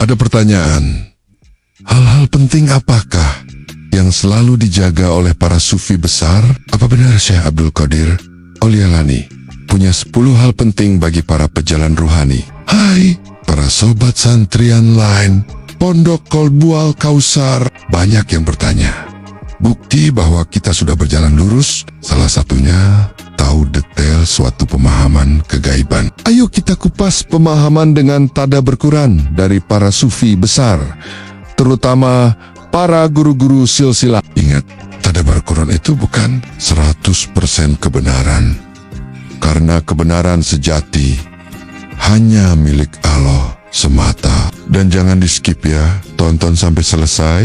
ada pertanyaan. Hal-hal penting apakah yang selalu dijaga oleh para sufi besar? Apa benar Syekh Abdul Qadir Al-Jailani punya 10 hal penting bagi para pejalan ruhani? Hai, para sobat santrian lain, Pondok Kolbu Al-Kausar, banyak yang bertanya. Bukti bahwa kita sudah berjalan lurus, salah satunya tahu detail suatu pemahaman kegaiban. Ayo kita kupas pemahaman dengan tadabbur Quran dari para sufi besar, terutama para guru-guru silsilah. Ingat, tadabbur Quran itu bukan 100% kebenaran, karena kebenaran sejati hanya milik Allah semata. Dan jangan di skip ya, tonton sampai selesai,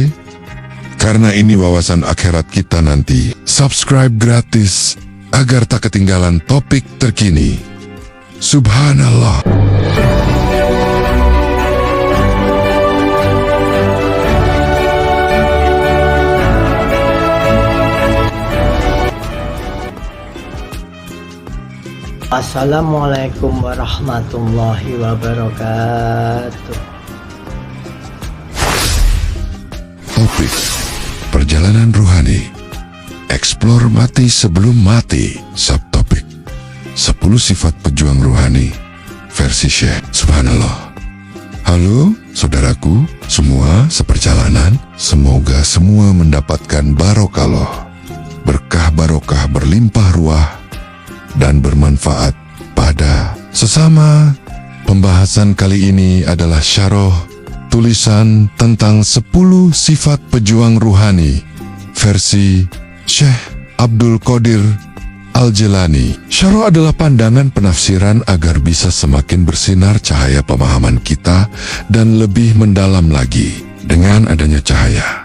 karena ini wawasan akhirat kita nanti. Subscribe gratis agar tak ketinggalan topik terkini. Subhanallah. Assalamualaikum warahmatullahi wabarakatuh. Topik perjalanan ruhani. Explore mati sebelum mati. Subtopik 10 sifat pejuang ruhani versi Syekh. Subhanallah. Halo saudaraku semua seperjalanan. Semoga semua mendapatkan barokah, berkah barokah berlimpah ruah dan bermanfaat pada sesama. Pembahasan kali ini adalah syarah tulisan tentang 10 sifat pejuang ruhani versi Syekh Abdul Qadir Al-Jailani. Syarah adalah pandangan penafsiran agar bisa semakin bersinar cahaya pemahaman kita dan lebih mendalam lagi. Dengan adanya cahaya,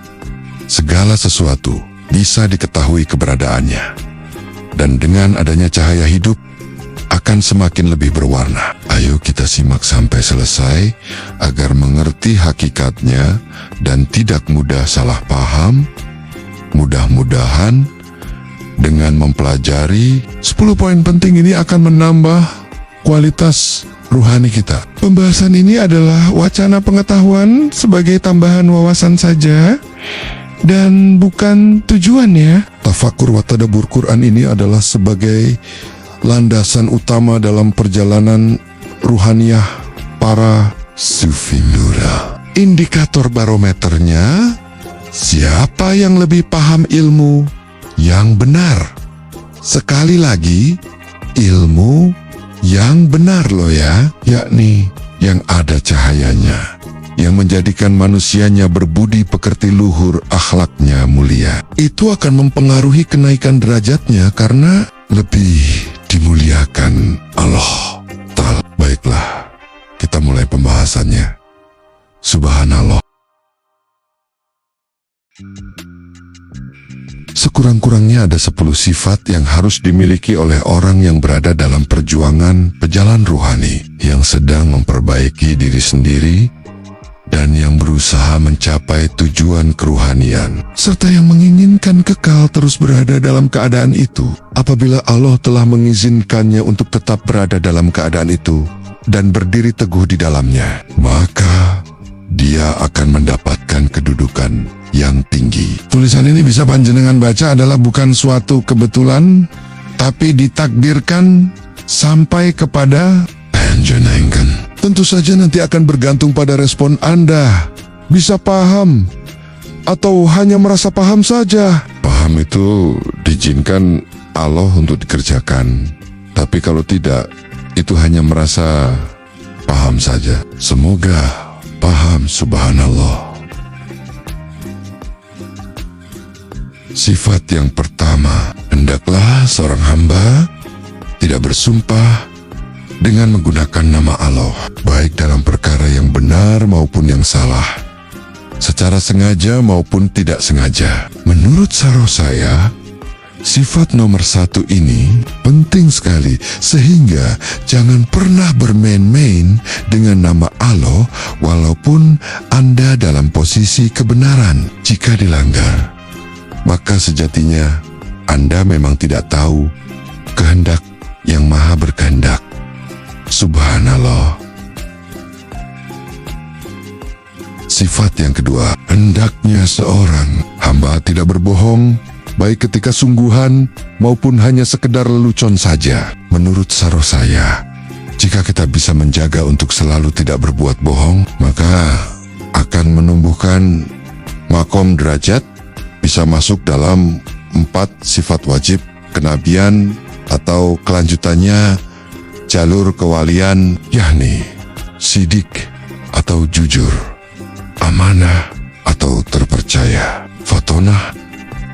segala sesuatu bisa diketahui keberadaannya. Dan dengan adanya cahaya hidup akan semakin lebih berwarna. Ayo kita simak sampai selesai agar mengerti hakikatnya dan tidak mudah salah paham. Mudah-mudahan dengan mempelajari 10 poin penting ini akan menambah kualitas ruhani kita. Pembahasan ini adalah wacana pengetahuan sebagai tambahan wawasan saja dan bukan tujuan ya. Tafakur wa tadabbur Quran ini adalah sebagai landasan utama dalam perjalanan ruhaniyah para sufi nura. Indikator barometernya, siapa yang lebih paham ilmu yang benar. Sekali lagi, ilmu yang benar loh ya, yakni yang ada cahayanya, yang menjadikan manusianya berbudi pekerti luhur, akhlaknya mulia. Itu akan mempengaruhi kenaikan derajatnya karena lebih dimuliakan Allah Ta'ala. Baiklah, kita mulai pembahasannya. Subhanallah. Sekurang-kurangnya ada 10 sifat yang harus dimiliki oleh orang yang berada dalam perjuangan pejalan ruhani, yang sedang memperbaiki diri sendiri dan yang berusaha mencapai tujuan keruhanian, serta yang menginginkan kekal terus berada dalam keadaan itu. Apabila Allah telah mengizinkannya untuk tetap berada dalam keadaan itu dan berdiri teguh di dalamnya, maka dia akan mendapatkan kedudukan yang tinggi. Tulisan ini bisa panjenengan baca adalah bukan suatu kebetulan, tapi ditakdirkan sampai kepada panjenengan. Tentu saja nanti akan bergantung pada respon Anda. Bisa paham atau hanya merasa paham saja. Paham itu diizinkan Allah untuk dikerjakan. Tapi kalau tidak, itu hanya merasa paham saja. Semoga paham. Subhanallah. Sifat yang pertama, hendaklah seorang hamba tidak bersumpah dengan menggunakan nama Allah, baik dalam perkara yang benar maupun yang salah, secara sengaja maupun tidak sengaja. Menurut syarah saya, sifat nomor 1 ini penting sekali, sehingga jangan pernah bermain-main dengan nama Allah walaupun Anda dalam posisi kebenaran. Jika dilanggar, maka sejatinya Anda memang tidak tahu kehendak yang maha berkehendak. Subhanallah. Sifat yang kedua, hendaknya seorang hamba tidak berbohong, baik ketika sungguhan maupun hanya sekedar lelucon saja. Menurut saroh saya, jika kita bisa menjaga untuk selalu tidak berbuat bohong, maka akan menumbuhkan makom derajat, bisa masuk dalam 4 sifat wajib kenabian atau kelanjutannya jalur kewalian, yakni sidik atau jujur, amanah atau terpercaya, fatonah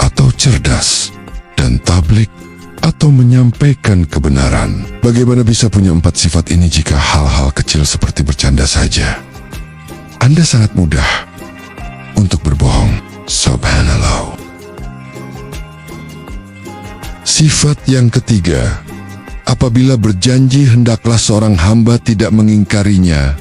atau cerdas, dan tablik atau menyampaikan kebenaran. Bagaimana bisa punya 4 sifat ini jika hal-hal kecil seperti bercanda saja? Anda sangat mudah untuk berbohong. Subhanallah. Sifat yang ketiga, apabila berjanji hendaklah seorang hamba tidak mengingkarinya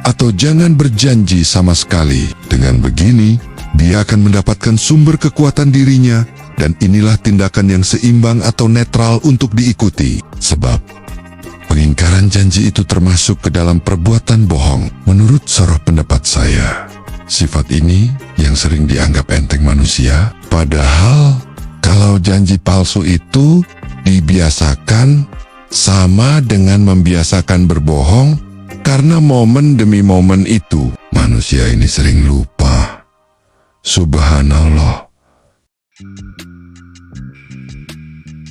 atau jangan berjanji sama sekali. Dengan begini, dia akan mendapatkan sumber kekuatan dirinya, dan inilah tindakan yang seimbang atau netral untuk diikuti. Sebab pengingkaran janji itu termasuk ke dalam perbuatan bohong. Menurut saroh pendapat saya, sifat ini yang sering dianggap enteng manusia, padahal kalau janji palsu itu dibiasakan sama dengan membiasakan berbohong, karena momen demi momen itu manusia ini sering lupa. Subhanallah.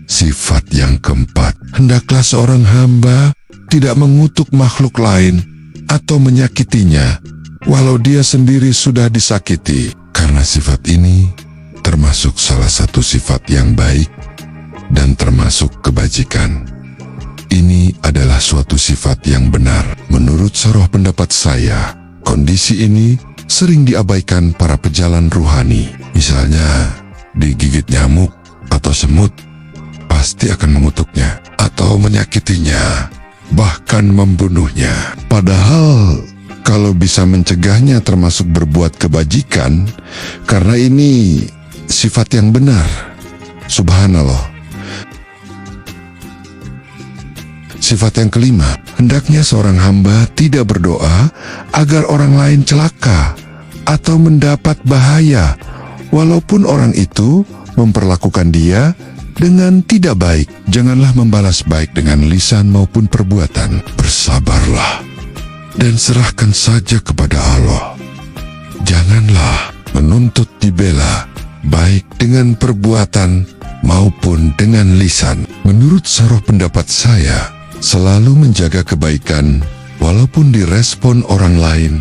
Sifat yang keempat, hendaklah seorang hamba tidak mengutuk makhluk lain atau menyakitinya, walau dia sendiri sudah disakiti, karena sifat ini termasuk salah satu sifat yang baik dan termasuk kebajikan. Ini adalah suatu sifat yang benar. Menurut saroh pendapat saya, kondisi ini sering diabaikan para pejalan ruhani. Misalnya, digigit nyamuk atau semut, pasti akan mengutuknya atau menyakitinya, bahkan membunuhnya. Padahal kalau bisa mencegahnya termasuk berbuat kebajikan, karena ini sifat yang benar. Subhanallah. Sifat yang kelima, hendaknya seorang hamba tidak berdoa agar orang lain celaka atau mendapat bahaya, walaupun orang itu memperlakukan dia dengan tidak baik. Janganlah membalas baik dengan lisan maupun perbuatan. Bersabarlah dan serahkan saja kepada Allah. Janganlah menuntut dibela, baik dengan perbuatan maupun dengan lisan. Menurut saroh pendapat saya, selalu menjaga kebaikan walaupun direspon orang lain,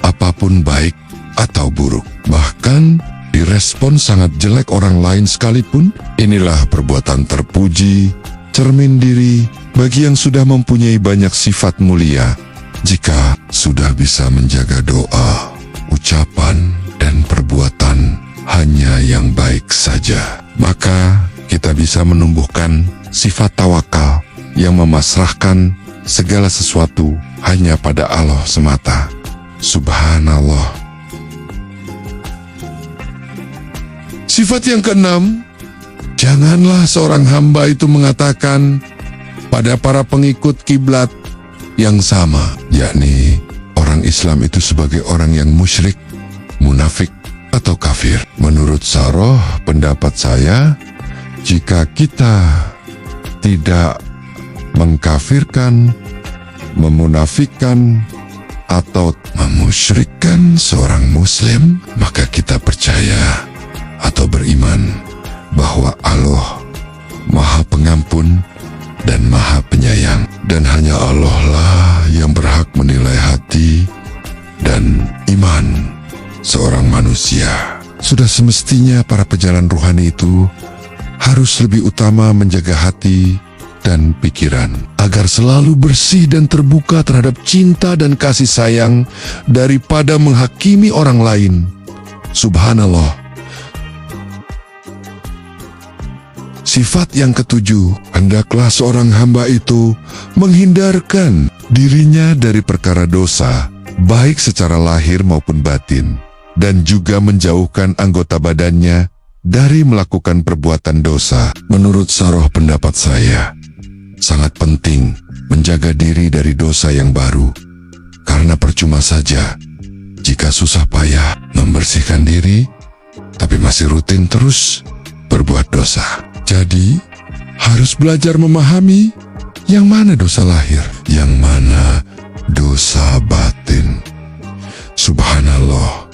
apapun baik atau buruk. Bahkan direspon sangat jelek orang lain sekalipun, inilah perbuatan terpuji, cermin diri bagi yang sudah mempunyai banyak sifat mulia. Jika sudah bisa menjaga doa, ucapan, dan perbuatan hanya yang baik saja, maka kita bisa menumbuhkan sifat tawakal yang memasrahkan segala sesuatu hanya pada Allah semata. Subhanallah. Sifat yang keenam, janganlah seorang hamba itu mengatakan pada para pengikut kiblat yang sama, yakni orang Islam itu sebagai orang yang musyrik, munafik, atau kafir. Menurut saroh pendapat saya, jika kita tidak mengkafirkan, memunafikkan, atau memusyrikkan seorang muslim, maka kita percaya atau beriman bahwa Allah Maha Pengampun dan Maha Penyayang, dan hanya Allah lah yang berhak menilai hati dan iman seorang manusia. Sudah semestinya para pejalan ruhani itu harus lebih utama menjaga hati dan pikiran agar selalu bersih dan terbuka terhadap cinta dan kasih sayang daripada menghakimi orang lain. Subhanallah. Sifat yang ketujuh, hendaklah seorang hamba itu menghindarkan dirinya dari perkara dosa, baik secara lahir maupun batin, dan juga menjauhkan anggota badannya dari melakukan perbuatan dosa. Menurut saroh pendapat saya, sangat penting menjaga diri dari dosa yang baru, karena percuma saja jika jika susah payah membersihkan diri, tapi masih rutin terus berbuat dosa. Jadi, harus belajar memahami yang mana dosa lahir, yang mana dosa batin. Subhanallah.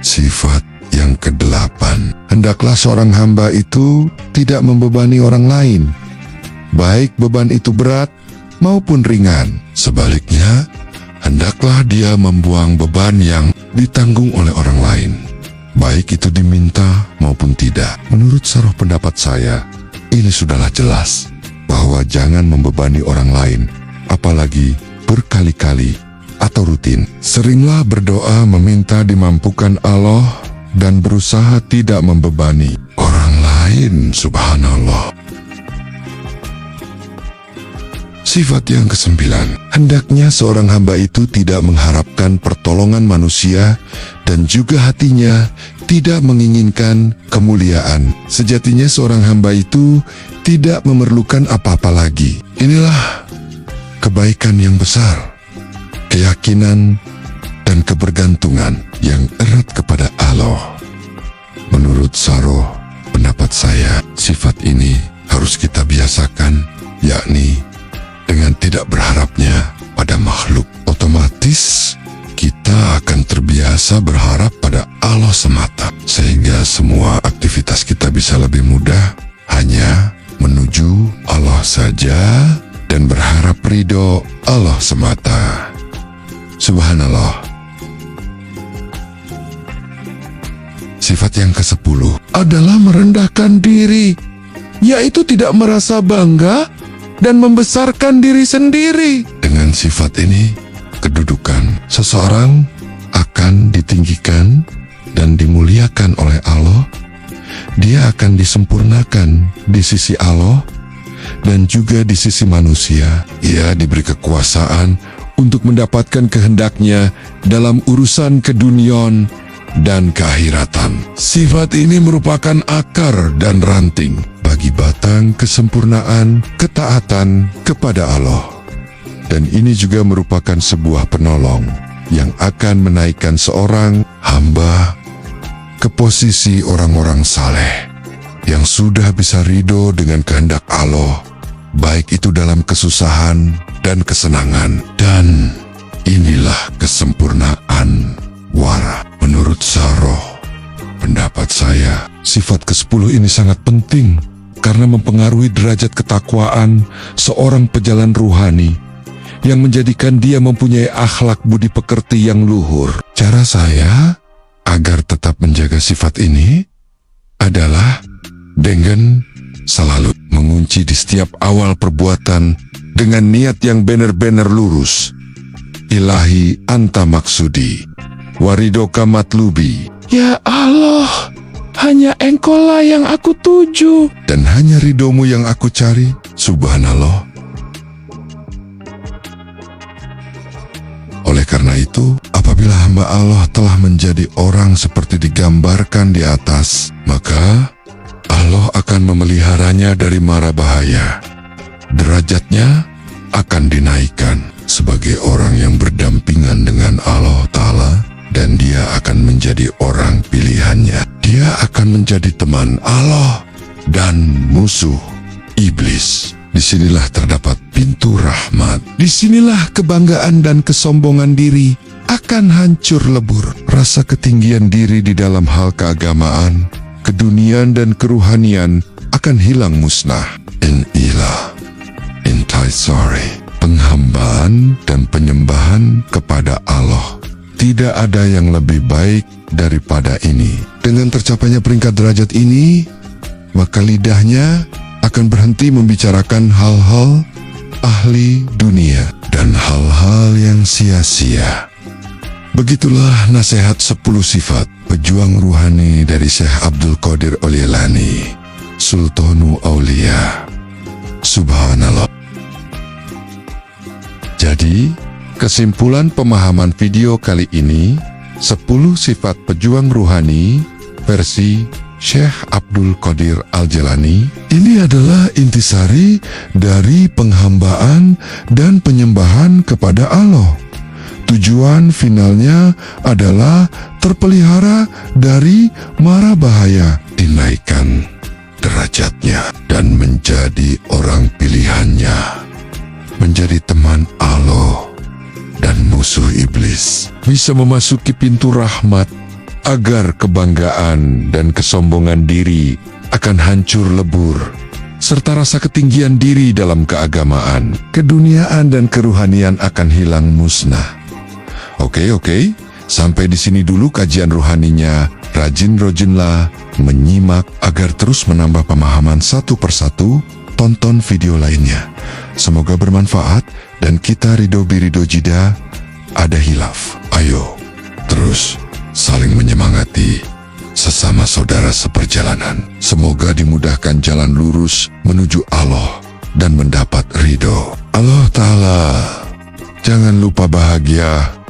Sifat yang ke-8, hendaklah seorang hamba itu tidak membebani orang lain, baik beban itu berat maupun ringan. Sebaliknya, hendaklah dia membuang beban yang ditanggung oleh orang lain, baik itu diminta maupun tidak. Menurut saruh pendapat saya, ini sudahlah jelas bahwa jangan membebani orang lain, apalagi berkali-kali atau rutin. Seringlah berdoa meminta dimampukan Allah dan berusaha tidak membebani orang lain. Subhanallah. Sifat yang ke-9, hendaknya seorang hamba itu tidak mengharapkan pertolongan manusia dan juga hatinya tidak menginginkan kemuliaan. Sejatinya seorang hamba itu tidak memerlukan apa-apa lagi. Inilah kebaikan yang besar, keyakinan dan kebergantungan yang erat kepada Allah. Menurut saruh pendapat saya, sifat ini harus kita biasakan, yakni dengan tidak berharapnya pada makhluk. Otomatis kita akan terbiasa berharap pada Allah semata, sehingga semua aktivitas kita bisa lebih mudah hanya menuju Allah saja dan berharap ridho Allah semata. Subhanallah. Sifat yang ke-10 adalah merendahkan diri, yaitu tidak merasa bangga dan membesarkan diri sendiri. Dengan sifat ini, kedudukan seseorang akan ditinggikan dan dimuliakan oleh Allah. Dia akan disempurnakan di sisi Allah dan juga di sisi manusia. Ia diberi kekuasaan untuk mendapatkan kehendaknya dalam urusan keduniaan dan keakhiratan. Sifat ini merupakan akar dan ranting bagi batang kesempurnaan ketaatan kepada Allah. Dan ini juga merupakan sebuah penolong yang akan menaikkan seorang hamba ke posisi orang-orang saleh yang sudah bisa ridho dengan kehendak Allah, baik itu dalam kesusahan dan kesenangan. Dan inilah kesempurnaan wara. Menurut saruh pendapat saya, sifat ke-10 ini sangat penting karena mempengaruhi derajat ketakwaan seorang pejalan ruhani yang menjadikan dia mempunyai akhlak budi pekerti yang luhur. Cara saya agar tetap menjaga sifat ini adalah dengan selalu mengunci di setiap awal perbuatan dengan niat yang benar-benar lurus. Ilahi anta maksudi, waridoka matlubi. Ya Allah, hanya Engkaulah yang aku tuju, dan hanya ridhomu yang aku cari. Subhanallah. Oleh karena itu, apabila hamba Allah telah menjadi orang seperti digambarkan di atas, maka Allah akan memeliharanya dari mara bahaya. Derajatnya akan dinaikkan sebagai orang yang berdampingan dengan Allah Ta'ala, dan dia akan menjadi orang pilihannya. Dia akan menjadi teman Allah dan musuh iblis. Disinilah terdapat pintu rahmat. Disinilah kebanggaan dan kesombongan diri akan hancur lebur. Rasa ketinggian diri di dalam hal keagamaan, keduniaan dan keruhanian akan hilang musnah. Inilah intisari, penghambaan dan penyembahan kepada Allah. Tidak ada yang lebih baik daripada ini. Dengan tercapainya peringkat derajat ini, maka lidahnya akan berhenti membicarakan hal-hal ahli dunia dan hal-hal yang sia-sia. Begitulah nasihat 10 sifat pejuang ruhani dari Syekh Abdul Qadir Al-Jilani, Sultanu Aulia. Subhanallah. Jadi, kesimpulan pemahaman video kali ini, 10 sifat pejuang ruhani versi Syekh Abdul Qadir Al-Jilani, ini adalah intisari dari penghambaan dan penyembahan kepada Allah. Tujuan finalnya adalah terpelihara dari mara bahaya, dinaikkan derajatnya, dan menjadi orang pilihannya, menjadi teman Allah dan musuh iblis, bisa memasuki pintu rahmat agar kebanggaan dan kesombongan diri akan hancur lebur, serta rasa ketinggian diri dalam keagamaan, keduniaan dan keruhanian akan hilang musnah. Oke, sampai di sini dulu kajian rohaninya. Rajin-rajinlah menyimak agar terus menambah pemahaman satu persatu. Tonton video lainnya. Semoga bermanfaat dan kita ridho birido jida ada hilaf. Ayo, terus saling menyemangati sesama saudara seperjalanan. Semoga dimudahkan jalan lurus menuju Allah dan mendapat ridho Allah Ta'ala. Jangan lupa bahagia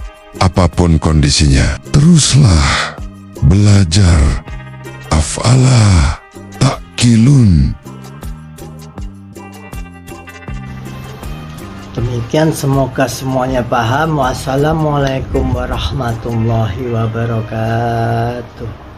apapun kondisinya. Teruslah belajar. Af'alah ta'kilun. Demikian, semoga semuanya paham. Wassalamualaikum warahmatullahi wabarakatuh.